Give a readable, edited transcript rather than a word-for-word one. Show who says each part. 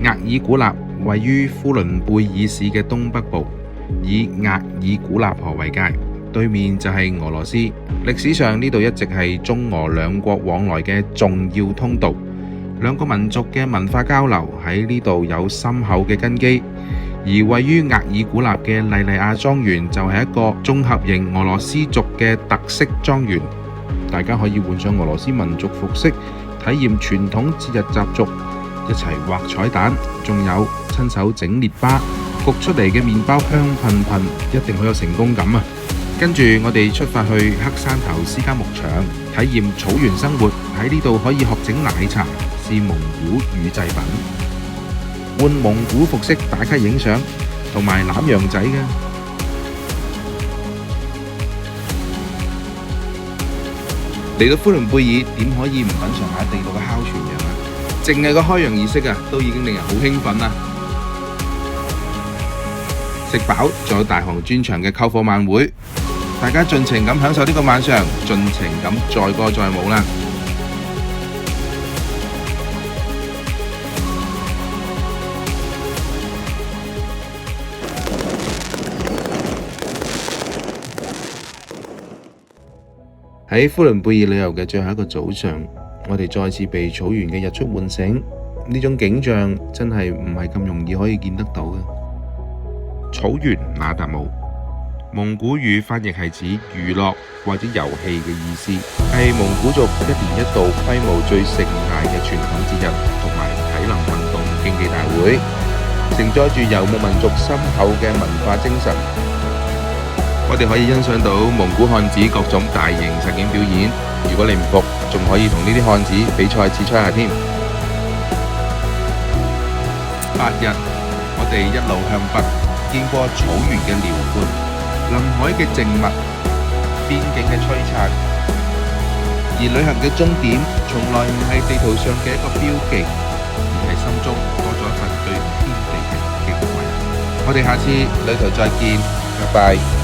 Speaker 1: 額爾古納位於呼倫貝爾市嘅東北部，以額爾古納河為界，對面就係俄羅斯。歷史上呢度一直係中俄兩國往來嘅重要通道，兩個民族嘅文化交流喺呢度有深厚嘅根基。而位於額爾古納嘅莉莉亞莊園就係一個綜合型俄羅斯族嘅特色莊園，大家可以換上俄羅斯民族服飾，體驗傳統節日習俗，一齊畫彩蛋，仲有親手整列巴，焗出嚟嘅麵包香噴噴，一定好有成功感啊！跟住我哋出發去黑山頭私家牧場，體驗草原生活。喺呢度可以學整奶茶，試蒙古乳製品，換蒙古服飾打卡影相，同埋攬羊仔嘅。嚟到呼倫貝爾，點可以唔品嚐下地道嘅烤全羊啊？淨係個開羊儀式啊，都已經令人好興奮啦！食飽，仲有大行專場嘅篝火晚會，大家盡情咁享受呢個晚上，盡情咁載歌載舞啦！喺呼倫貝爾旅遊嘅最後一個早上，我哋再次被草原嘅日出喚醒，呢種景象真係唔係咁容易可以見得到嘅。草原那達慕，蒙古語翻譯係指娛樂或者遊戲嘅意思，係蒙古族一年一度規模最盛大嘅傳統節日同埋體能運動競技大會，承載住游牧民族深厚嘅文化精神。我哋可以欣賞到蒙古漢子各種大型實景表演，如果你唔服，仲可以同呢啲漢子比賽切磋下添。8日，我哋一路向北，經過草原嘅遼闊、臨海嘅靜默、邊境嘅璀璨，而旅行嘅終點從來唔係地圖上嘅一個標記，而係心中多咗一份對天地嘅敬畏。我哋下次旅途再見，拜拜。